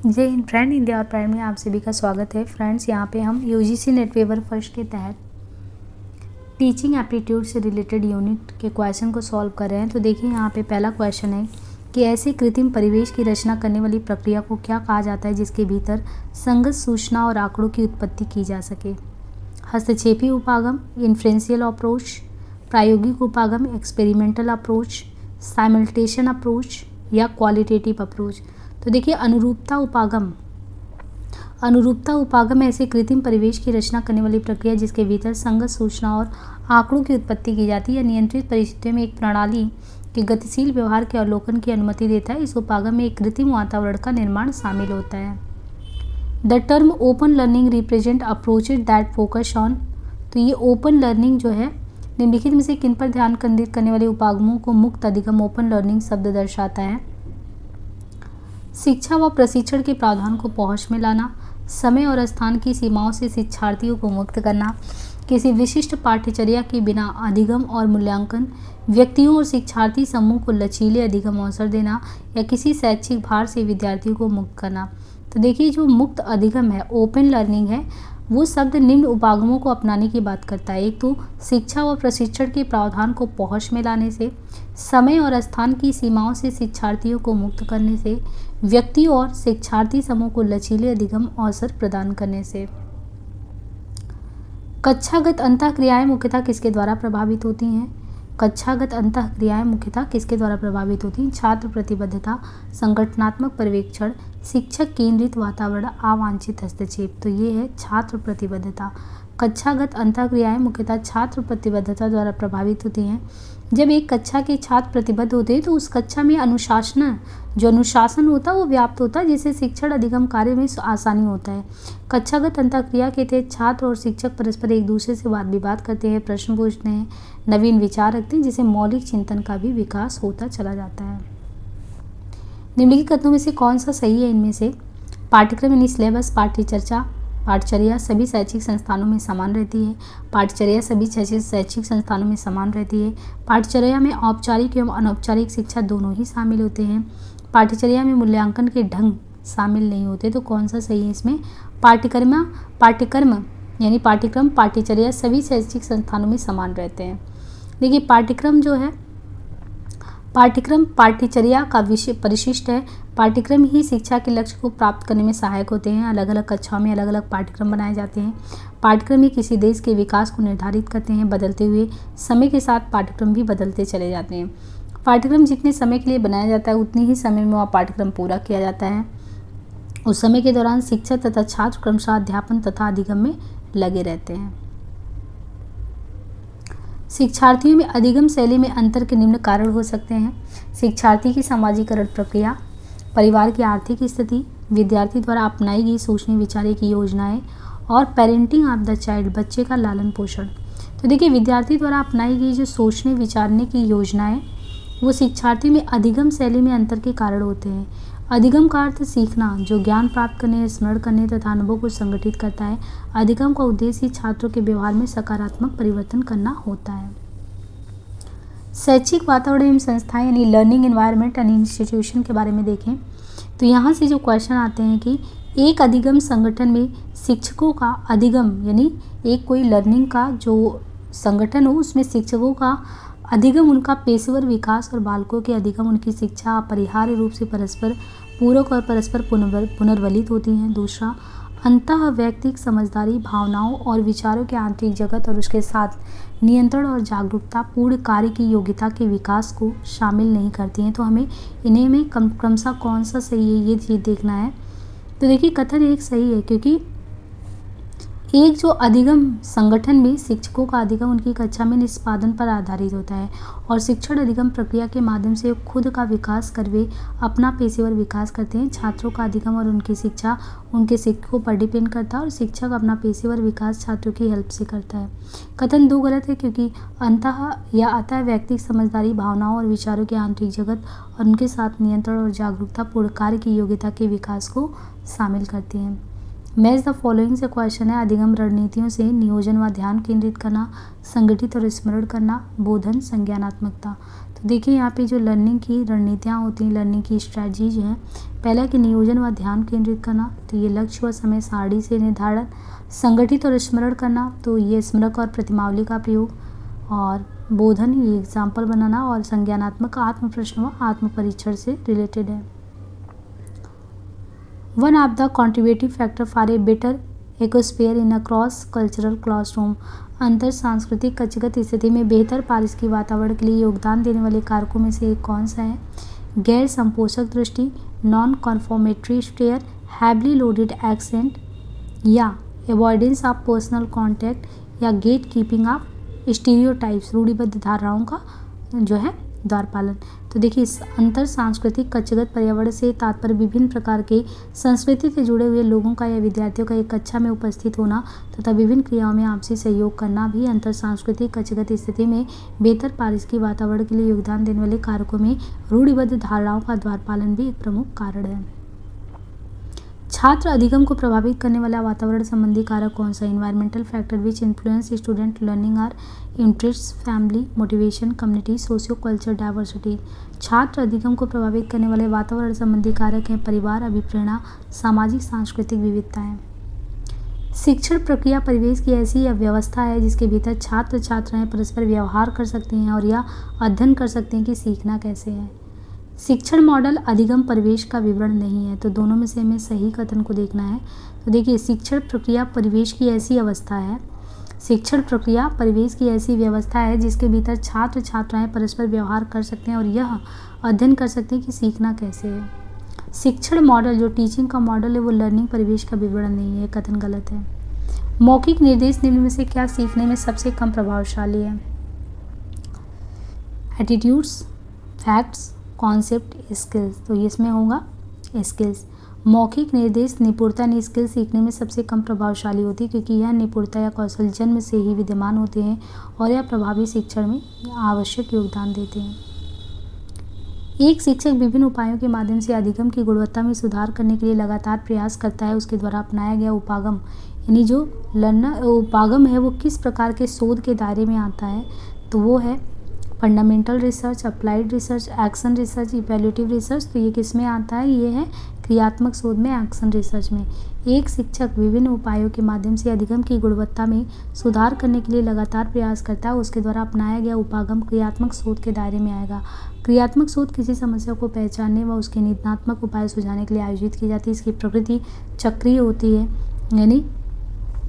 जय Hind friend, India और prime में आप सभी का स्वागत है। फ्रेंड्स, यहाँ पे हम यूजीसी नेट पेपर फर्स्ट के तहत टीचिंग एप्टीट्यूड से रिलेटेड यूनिट के क्वेश्चन को सॉल्व कर रहे हैं। तो देखिए, यहाँ पे पहला क्वेश्चन है कि ऐसे कृत्रिम परिवेश की रचना करने वाली प्रक्रिया को क्या कहा जाता है जिसके भीतर संगत सूचना और आंकड़ों की उत्पत्ति की जा सके। हस्तक्षेपी उपागम, इन्फ्रेंशियल अप्रोच, प्रायोगिक उपागम, एक्सपेरिमेंटल अप्रोच, साइमल्टेशन अप्रोच या क्वालिटेटिव अप्रोच। तो देखिए, अनुरूपता उपागम ऐसे कृत्रिम परिवेश की रचना करने वाली प्रक्रिया जिसके भीतर संगत सूचना और आंकड़ों की उत्पत्ति की जाती है। नियंत्रित परिस्थितियों में एक प्रणाली के गतिशील व्यवहार के अवलोकन की अनुमति देता है। इस उपागम में एक कृत्रिम वातावरण का निर्माण शामिल होता है। The term open learning represent approaches that focus on. तो ये ओपन लर्निंग जो है, निम्नलिखित में से किन पर ध्यान केंद्रित करने वाले उपागमों को मुक्त अधिगम ओपन लर्निंग शब्द दर्शाता है। शिक्षा व प्रशिक्षण के प्रावधान को पहुंच में लाना, समय और स्थान की सीमाओं से शिक्षार्थियों को मुक्त करना, किसी विशिष्ट पाठ्यचर्या के बिना अधिगम और मूल्यांकन, व्यक्तियों और शिक्षार्थी समूह को लचीले अधिगम अवसर देना या किसी शैक्षिक भार से विद्यार्थियों को मुक्त करना। तो देखिए, जो मुक्त अधिगम है, ओपन लर्निंग है, वो शब्द निम्न उपागमों को अपनाने की बात करता है। एक तो शिक्षा व प्रशिक्षण के प्रावधान को पहुंच में लाने से, समय और स्थान की सीमाओं से शिक्षार्थियों को मुक्त करने से, व्यक्ति और शिक्षार्थी समूह को लचीले अधिगम अवसर प्रदान करने से। कक्षागत अंतःक्रियाएं मुख्यतः किसके द्वारा प्रभावित होती हैं। कक्षागत अंतःक्रियाएं मुख्यतः किसके द्वारा प्रभावित होती हैं। छात्र प्रतिबद्धता, संगठनात्मक पर्यवेक्षण, शिक्षक केंद्रित वातावरण, अवांछित हस्तक्षेप। तो ये है छात्र प्रतिबद्धता। कक्षागत अंतःक्रियाएं मुख्यतः छात्र प्रतिबद्धता द्वारा प्रभावित होती हैं। जब एक कक्षा के छात्र प्रतिबद्ध होते हैं तो उस कक्षा में अनुशासन होता है वो व्याप्त होता है, जिससे शिक्षण अधिगम कार्य में आसानी होता है। कक्षागत अंतःक्रिया के तहत छात्र और शिक्षक परस्पर एक दूसरे से वाद विवाद करते हैं, प्रश्न पूछते हैं, नवीन विचार रखते हैं, जिससे मौलिक चिंतन का भी विकास होता चला जाता है। निम्नलिखित कथनों में से कौन सा सही है इनमें से। पाठ्यक्रम यानी सिलेबस, पाठचर्या सभी शैक्षिक संस्थानों में समान रहती है। पाठचर्या सभी शैक्षिक संस्थानों में समान रहती है। पाठचर्या में औपचारिक एवं अनौपचारिक शिक्षा दोनों ही शामिल होते हैं। पाठचर्या में मूल्यांकन के ढंग शामिल नहीं होते। तो कौन सा सही है इसमें। पाठ्यक्रम पाठचर्या सभी शैक्षिक संस्थानों में समान रहते हैं। देखिए, पाठ्यक्रम जो है, पाठ्यक्रम पाठ्यचर्या का विषय परिशिष्ट है। पाठ्यक्रम ही शिक्षा के लक्ष्य को प्राप्त करने में सहायक होते हैं। अलग अलग कक्षाओं में अलग अलग पाठ्यक्रम बनाए जाते हैं। पाठ्यक्रम ही किसी देश के विकास को निर्धारित करते हैं। बदलते हुए समय के साथ पाठ्यक्रम भी बदलते चले जाते हैं। पाठ्यक्रम जितने समय के लिए बनाया जाता है उतनी ही समय में वह पाठ्यक्रम पूरा किया जाता है। उस समय के दौरान शिक्षक तथा छात्र क्रमशः अध्यापन तथा अधिगम में लगे रहते हैं। शिक्षार्थियों में अधिगम शैली में अंतर के निम्न कारण हो सकते हैं। शिक्षार्थी की समाजीकरण प्रक्रिया, परिवार की आर्थिक स्थिति, विद्यार्थी द्वारा अपनाई गई सोचने विचारने की योजनाएं और पेरेंटिंग ऑफ द चाइल्ड, बच्चे का लालन पोषण। तो देखिए, विद्यार्थी द्वारा अपनाई गई जो सोचने विचारने की योजनाएं, वो शिक्षार्थी में अधिगम शैली में अंतर के कारण होते हैं। अधिगम का अर्थ सीखना, जो ज्ञान प्राप्त करने, स्मरण करने तथा अनुभव को संगठित करता है। अधिगम का उद्देश्य छात्रों के व्यवहार में सकारात्मक परिवर्तन करना होता है। शैक्षिक वातावरण एवं संस्थाएं यानी लर्निंग एनवायरनमेंट एंड इंस्टीट्यूशन के बारे में देखें तो यहाँ से जो क्वेश्चन आते हैं कि एक अधिगम संगठन में शिक्षकों का अधिगम, यानी एक कोई लर्निंग का जो संगठन हो उसमें शिक्षकों का अधिगम उनका पेशेवर विकास और बालकों के अधिगम उनकी शिक्षा अपरिहार्य रूप से परस्पर पूरक और परस्पर पुनर्वलित होती हैं। दूसरा, अंतः वैयक्तिक समझदारी, भावनाओं और विचारों के आंतरिक जगत और उसके साथ नियंत्रण और जागरूकता पूर्ण कार्य की योग्यता के विकास को शामिल नहीं करती हैं। तो हमें इन्हें में क्रमशः कौन सा सही है ये चीज़ देखना है। तो देखिए, कथन एक सही है क्योंकि एक जो अधिगम संगठन में शिक्षकों का अधिगम उनकी कक्षा में निष्पादन पर आधारित होता है और शिक्षण अधिगम प्रक्रिया के माध्यम से खुद का विकास कर वे अपना पेशेवर विकास करते हैं। छात्रों का अधिगम और उनकी शिक्षा उनके शिक्षकों पर डिपेंड करता है और शिक्षक अपना पेशेवर विकास छात्रों की हेल्प से करता है। कथन दो गलत है क्योंकि अतः वैयक्तिक समझदारी, भावनाओं और विचारों के आंतरिक जगत और उनके साथ नियंत्रण और जागरूकता पूर्ण कार्य की योग्यता के विकास को शामिल करती हैं। मैच द फॉलोइंग से क्वेश्चन है। अधिगम रणनीतियों से नियोजन व ध्यान केंद्रित करना, संगठित और स्मरण करना, बोधन, संज्ञानात्मकता। तो देखिए यहाँ पे जो लर्निंग की रणनीतियाँ होती हैं, लर्निंग की स्ट्रैटेजीज हैं, पहला कि नियोजन व ध्यान केंद्रित करना, तो ये लक्ष्य व समय सारणी से निर्धारण, संगठित और स्मरण करना, तो ये स्मरक और प्रतिमावली का प्रयोग, और बोधन, ये एग्जाम्पल बनाना, और संज्ञानात्मक आत्म प्रश्न व आत्म परीक्षण से रिलेटेड है। One of the contributive factor for a better ecosphere in a cross cultural classroom, अंतर सांस्कृतिक कक्षागत स्थिति में बेहतर पारिस्थितिक वातावरण के लिए योगदान देने वाले कारकों में से एक कौन सा है? गैर संपोषक दृष्टि, non conformatory stare, heavily loaded accent, या अवॉइडेंस ऑफ पर्सनल कॉन्टैक्ट, या गेट कीपिंग ऑफ स्टीरियोटाइप्स, रूढ़िबद्ध धारणाओं का जो है द्वार पालन। तो देखिए इस अंतर सांस्कृतिक कक्षागत पर्यावरण से तात्पर्य विभिन्न प्रकार के संस्कृति से जुड़े हुए लोगों का या विद्यार्थियों का एक कक्षा में उपस्थित होना तथा विभिन्न क्रियाओं में आपसी सहयोग करना भी अंतर सांस्कृतिक कक्षागत स्थिति में बेहतर पारिस्थितिक वातावरण के लिए योगदान देने वाले कारकों में रूढ़िबद्ध धारणाओं का द्वार पालन भी एक प्रमुख कारण है। छात्र अधिगम को प्रभावित करने वाला वातावरण संबंधी कारक कौन सा? Environmental factor which influence student learning are interest, family, motivation, community, socio culture, diversity. छात्र अधिगम को प्रभावित करने वाले वातावरण संबंधी कारक हैं परिवार, अभिप्रेरणा, सामाजिक सांस्कृतिक विविधताएं। शिक्षण प्रक्रिया परिवेश की ऐसी व्यवस्था है जिसके भीतर छात्र छात्राएं परस्पर व्यवहार कर सकते हैं और यह अध्ययन कर सकते हैं कि सीखना कैसे है। शिक्षण मॉडल अधिगम परिवेश का विवरण नहीं है, तो दोनों में से हमें सही कथन को देखना है। तो देखिए शिक्षण प्रक्रिया परिवेश की ऐसी अवस्था है, शिक्षण प्रक्रिया परिवेश की ऐसी व्यवस्था है जिसके भीतर छात्र छात्राएं परस्पर व्यवहार कर सकते हैं और यह अध्ययन कर सकते हैं कि सीखना कैसे है। शिक्षण मॉडल जो टीचिंग का मॉडल है वो लर्निंग परिवेश का विवरण नहीं है, कथन गलत है। मौखिक निर्देश निम्न में से क्या सीखने में सबसे कम प्रभावशाली है? Attitudes, facts, concept, skills. तो इसमें होगा स्किल्स। मौखिक निर्देश निपुणता यानी स्किल सीखने में सबसे कम प्रभावशाली होती है क्योंकि यह निपुणता या कौशल जन्म से ही विद्यमान होते हैं और यह प्रभावी शिक्षण में आवश्यक योगदान देते हैं। एक शिक्षक विभिन्न उपायों के माध्यम से अधिगम की गुणवत्ता में सुधार करने के लिए लगातार प्रयास करता है। उसके द्वारा अपनाया गया उपागम यानी जो उपागम है वो किस प्रकार के शोध के दायरे में आता है? तो वो है fundamental research, applied research, action research, evaluative research. तो ये किस में आता है? ये है क्रियात्मक शोध में, एक्शन रिसर्च में। एक शिक्षक विभिन्न उपायों के माध्यम से अधिगम की गुणवत्ता में सुधार करने के लिए लगातार प्रयास करता है। उसके द्वारा अपनाया गया उपागम क्रियात्मक शोध के दायरे में आएगा। क्रियात्मक शोध किसी समस्या को पहचानने व उसके निदानात्मक उपाय सुझाने के लिए आयोजित की जाती है। इसकी प्रकृति चक्रीय होती है यानी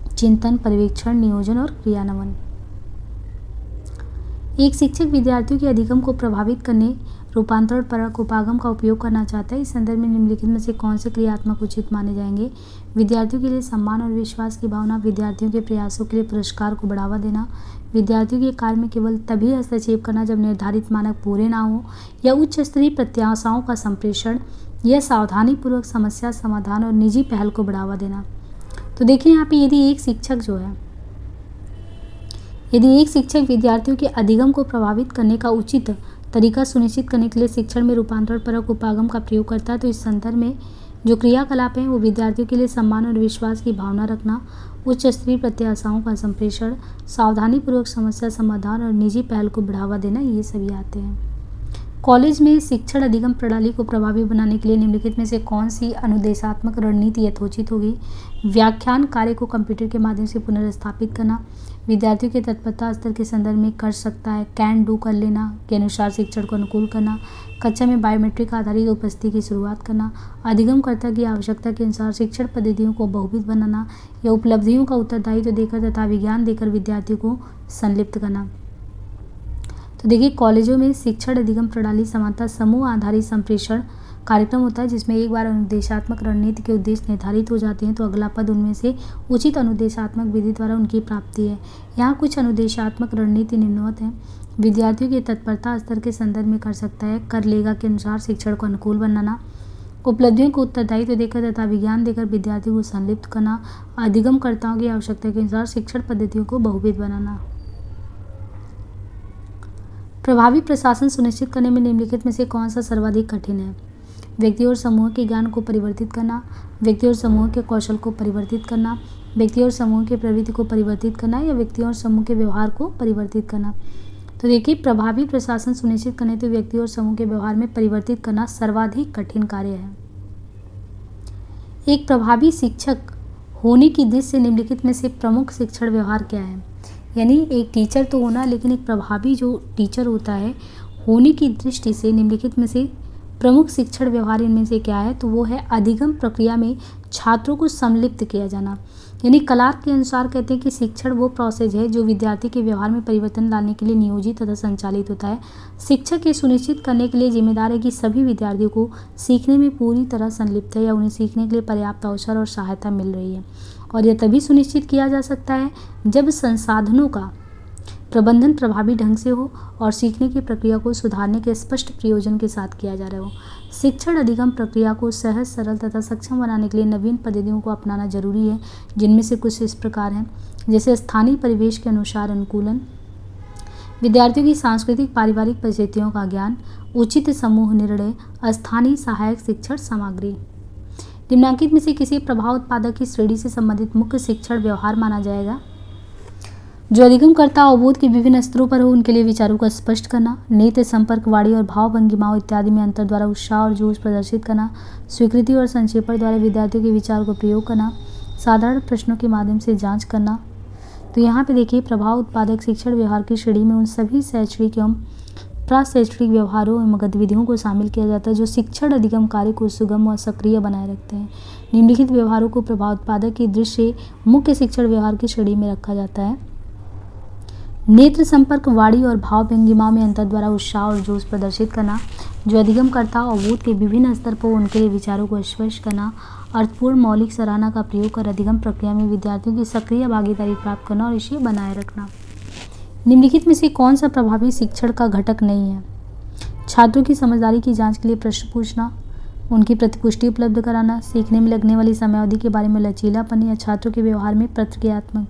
चिंतन, पर्यवेक्षण, नियोजन और क्रियान्वयन। एक शिक्षक विद्यार्थियों के अधिगम को प्रभावित करने रूपांतरण परक उपागम का उपयोग करना चाहता है। इस संदर्भ में निम्नलिखित में से कौन से क्रियात्मक उचित माने जाएंगे? विद्यार्थियों के लिए सम्मान और विश्वास की भावना, विद्यार्थियों के प्रयासों के लिए पुरस्कार को बढ़ावा देना, विद्यार्थियों के कार्य में केवल तभी हस्तक्षेप करना जब निर्धारित मानक पूरे ना हो, या उच्च स्तरीय प्रत्याशाओं का संप्रेषण, या सावधानीपूर्वक समस्या समाधान और निजी पहल को बढ़ावा देना। तो देखिए यहाँ पे यदि एक शिक्षक विद्यार्थियों के अधिगम को प्रभावित करने का उचित तरीका सुनिश्चित करने के लिए शिक्षण में रूपांतरण परक उपागम का प्रयोग करता है तो इस संदर्भ में जो क्रियाकलाप हैं वो विद्यार्थियों के लिए सम्मान और विश्वास की भावना रखना, उच्च स्तरीय प्रत्याशाओं का संप्रेषण, सावधानीपूर्वक समस्या समाधान और निजी पहल को बढ़ावा देना, ये सभी आते हैं। कॉलेज में शिक्षण अधिगम प्रणाली को प्रभावी बनाने के लिए निम्नलिखित में से कौन सी अनुदेशात्मक रणनीति यथोचित होगी? व्याख्यान कार्य को कंप्यूटर के माध्यम से पुनर्स्थापित करना, विद्यार्थियों के तत्परता स्तर के संदर्भ में कर सकता है, कैन डू कर लेना के अनुसार शिक्षण को अनुकूल करना, कक्षा में बायोमेट्रिक आधारित उपस्थिति की शुरुआत करना, अधिगमकर्ता की आवश्यकता के अनुसार शिक्षण पद्धतियों को बहुविध बनाना, या उपलब्धियों का उत्तरदायित्व देकर तथा विज्ञान देकर विद्यार्थियों को संलिप्त करना। तो देखिए कॉलेजों में शिक्षण अधिगम प्रणाली समानता समूह आधारित संप्रेषण कार्यक्रम होता है जिसमें एक बार अनुदेशात्मक रणनीति के उद्देश्य निर्धारित हो जाते हैं तो अगला पद उनमें से उचित अनुदेशात्मक विधि द्वारा उनकी प्राप्ति है। यहाँ कुछ अनुदेशात्मक रणनीति निम्नवत हैं। विद्यार्थियों की तत्परता स्तर के संदर्भ में कर सकता है, कर लेगा के अनुसार शिक्षण को अनुकूल बनाना, उपलब्धियों को उत्तरदायित्व देकर तथा विज्ञान देकर विद्यार्थियों को संलिप्त करना, अधिगमकर्ताओं की आवश्यकता के अनुसार शिक्षण पद्धतियों को बहुविध बनाना। प्रभावी प्रशासन सुनिश्चित करने में निम्नलिखित में से कौन सा सर्वाधिक कठिन है? व्यक्ति और समूह के ज्ञान को परिवर्तित करना, व्यक्ति और समूह के कौशल को परिवर्तित करना, व्यक्ति और समूह के प्रवृत्ति को परिवर्तित करना, या व्यक्ति और समूह के व्यवहार को परिवर्तित करना। तो देखिए, प्रभावी प्रशासन सुनिश्चित करने हेतु व्यक्ति और समूह के व्यवहार में परिवर्तित करना सर्वाधिक कठिन कार्य है। एक प्रभावी शिक्षक होने की दृष्टि से निम्नलिखित में से प्रमुख शिक्षण व्यवहार क्या है? यानी एक टीचर तो होना, लेकिन एक प्रभावी जो टीचर होता है होने की दृष्टि से निम्नलिखित में से प्रमुख शिक्षण व्यवहार इनमें से क्या है? तो वो है अधिगम प्रक्रिया में छात्रों को सम्मिलित किया जाना। यानी क्लार्क के अनुसार कहते हैं कि शिक्षण वो प्रोसेस है जो विद्यार्थी के व्यवहार में परिवर्तन लाने के लिए नियोजित तथा संचालित होता है। शिक्षक ये सुनिश्चित करने के लिए जिम्मेदार है कि सभी विद्यार्थियों को सीखने में पूरी तरह संलिप्त है या उन्हें सीखने के लिए पर्याप्त अवसर और सहायता मिल रही है। और यह तभी सुनिश्चित किया जा सकता है जब संसाधनों का प्रबंधन प्रभावी ढंग से हो और सीखने की प्रक्रिया को सुधारने के स्पष्ट प्रयोजन के साथ किया जा रहा हो। शिक्षण अधिगम प्रक्रिया को सहज, सरल तथा सक्षम बनाने के लिए नवीन पद्धतियों को अपनाना जरूरी है, जिनमें से कुछ इस प्रकार हैं, जैसे स्थानीय परिवेश के अनुसार अनुकूलन, विद्यार्थियों की सांस्कृतिक पारिवारिक परिस्थितियों का ज्ञान, उचित समूह निर्णय, स्थानीय सहायक शिक्षण सामग्री। निम्नांकित में से किसी प्रभाव उत्पादक की श्रेणी से संबंधित मुख्य शिक्षण व्यवहार माना जाएगा? जो अधिगमकर्ता अवबोध के विभिन्न स्तरों पर हो उनके लिए विचारों को स्पष्ट करना, नेत्र संपर्क, वाणी और भाव भंगिमाओं इत्यादि में अंतर द्वारा उत्साह और जोश प्रदर्शित करना, स्वीकृति और संक्षेपण द्वारा विद्यार्थियों के विचारों का प्रयोग करना, साधारण प्रश्नों के माध्यम से जांच करना। तो यहाँ पे देखिए, प्रभाव उत्पादक शिक्षण व्यवहार की श्रेणी में उन सभी शैक्षणिक एवं प्राशैक्षणिक व्यवहारों एवं गतिविधियों को शामिल किया जाता है जो शिक्षण अधिगम कार्य को सुगम और सक्रिय बनाए रखते हैं। निम्नलिखित व्यवहारों को प्रभाव उत्पादक की दृष्टि से मुख्य शिक्षण व्यवहार की श्रेणी में रखा जाता है। नेत्र संपर्क, वाणी और भाव भंगिमा में अंतर द्वारा उत्साह और जोश प्रदर्शित करना, जो अधिगमकर्ता अवबोध के विभिन्न स्तर पर उनके लिए विचारों को स्पष्ट करना, अर्थपूर्ण मौलिक सराहना का प्रयोग कर अधिगम प्रक्रिया में विद्यार्थियों की सक्रिय भागीदारी प्राप्त करना और इसे बनाए रखना। निम्नलिखित में से कौन सा प्रभावी शिक्षण का घटक नहीं है? छात्रों की समझदारी की जांच के लिए प्रश्न पूछना, उनकी प्रतिपुष्टि उपलब्ध कराना, सीखने में लगने वाली समयावधि के बारे में लचीलापन या छात्रों के व्यवहार में प्रतिक्रियात्मक।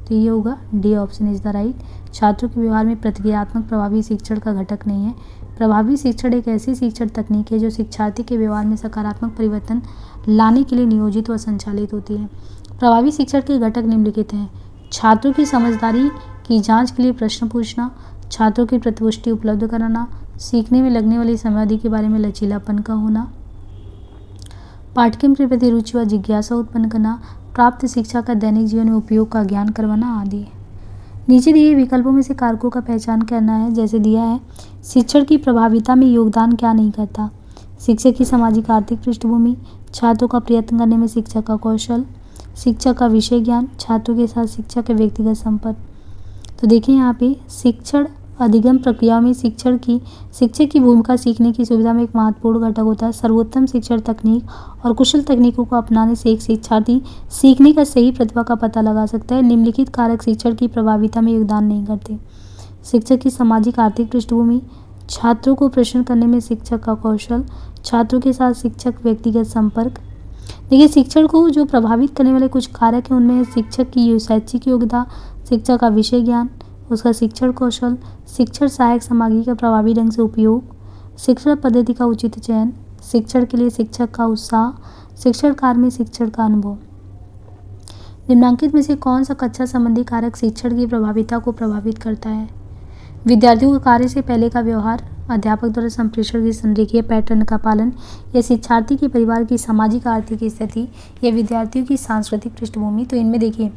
तो ये होगा D option is the right. छात्रों के व्यवहार में प्रतिक्रियात्मक प्रभावी शिक्षण का घटक नहीं है। प्रभावी शिक्षण एक ऐसी शिक्षण तकनीक है जो शिक्षार्थी के व्यवहार में सकारात्मक परिवर्तन लाने के लिए नियोजित व संचालित होती है। प्रभावी शिक्षण के घटक निम्नलिखित हैं: छात्रों की समझदारी की जांच के लिए प्रश्न पूछना, छात्रों की प्रतिपुष्टि उपलब्ध कराना, सीखने में लगने वाली समयावधि के बारे में लचीलापन का होना, पाठ्यक्रम के प्रति रुचि व जिज्ञासा उत्पन्न करना, प्राप्त शिक्षा का दैनिक जीवन में उपयोग का ज्ञान करवाना आदि। नीचे दिए विकल्पों में से कारकों का पहचान करना है। जैसे दिया है, शिक्षण की प्रभाविता में योगदान क्या नहीं करता? शिक्षक की सामाजिक आर्थिक पृष्ठभूमि, छात्रों का प्रयत्न करने में शिक्षक का कौशल, शिक्षक का विषय ज्ञान, छात्रों के साथ शिक्षक के व्यक्तिगत संपर्क। तो देखिए यहाँ पे शिक्षण अधिगम प्रक्रिया में शिक्षक की भूमिका सीखने की सुविधा में एक महत्वपूर्ण घटक होता है। सर्वोत्तम शिक्षण तकनीक और कुशल तकनीकों को अपनाने से एक शिक्षार्थी सीखने का सही प्रतिभा का पता लगा सकता है। निम्नलिखित कारक शिक्षण की प्रभाविता में योगदान नहीं करते: शिक्षक की सामाजिक आर्थिक पृष्ठभूमि, छात्रों को प्रश्न करने में शिक्षक का कौशल, छात्रों के साथ शिक्षक व्यक्तिगत संपर्क। देखिए, शिक्षण को जो प्रभावित करने वाले कुछ कारक हैं उनमें शिक्षक की शैक्षिक योग्यता, शिक्षक का विषय ज्ञान, उसका शिक्षण कौशल, शिक्षण सहायक सामग्री का प्रभावी ढंग से उपयोग, शिक्षण पद्धति का उचित चयन, शिक्षण के लिए शिक्षक का उत्साह, शिक्षण कार्य में शिक्षण का अनुभव। निम्नांकित में से कौन सा कक्षा संबंधी कारक शिक्षण की प्रभाविता को प्रभावित करता है? विद्यार्थियों का कार्य से पहले का व्यवहार, अध्यापक द्वारा संप्रेषण की संरेखीय पैटर्न का पालन, या शिक्षार्थी के परिवार की सामाजिक आर्थिक स्थिति, या विद्यार्थियों की सांस्कृतिक पृष्ठभूमि। तो इनमें देखिए,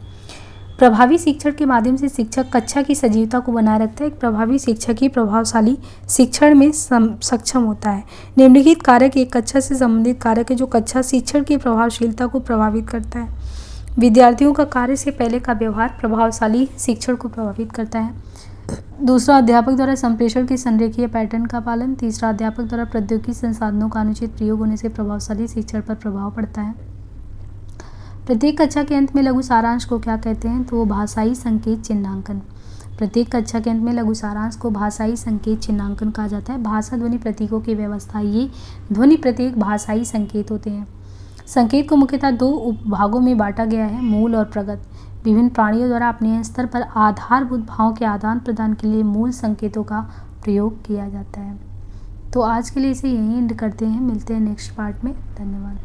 प्रभावी शिक्षण के माध्यम से शिक्षक कक्षा की सजीवता को बनाए रखता है। एक प्रभावी शिक्षक ही प्रभावशाली शिक्षण में सक्षम होता है। निम्नलिखित कारक एक कक्षा से संबंधित कारक है जो कक्षा शिक्षण की प्रभावशीलता को प्रभावित करता है। विद्यार्थियों का कार्य से पहले का व्यवहार प्रभावशाली शिक्षण को प्रभावित करता है। दूसरा, अध्यापक द्वारा संप्रेषण की संरेखीय पैटर्न का पालन। तीसरा, अध्यापक द्वारा प्रौद्योगिकी संसाधनों का अनुचित प्रयोग होने से प्रभावशाली शिक्षण पर प्रभाव पड़ता है। प्रत्येक कक्षा के अंत में लघु सारांश को क्या कहते हैं? तो वो भाषाई संकेत चिन्हांकन। प्रत्येक कक्षा के अंत में लघु सारांश को भाषाई संकेत चिन्हांकन कहा जाता है। भाषा ध्वनि प्रतीकों की व्यवस्था, ये ध्वनि प्रतीक भाषाई संकेत होते हैं। संकेत को मुख्यतः दो उपभागों में बांटा गया है: मूल और प्रगत। विभिन्न प्राणियों द्वारा अपने स्तर पर आधारभूत भावों के आदान प्रदान के लिए मूल संकेतों का प्रयोग किया जाता है। तो आज के लिए इसे यहीं एंड करते हैं। मिलते हैं नेक्स्ट पार्ट में। धन्यवाद।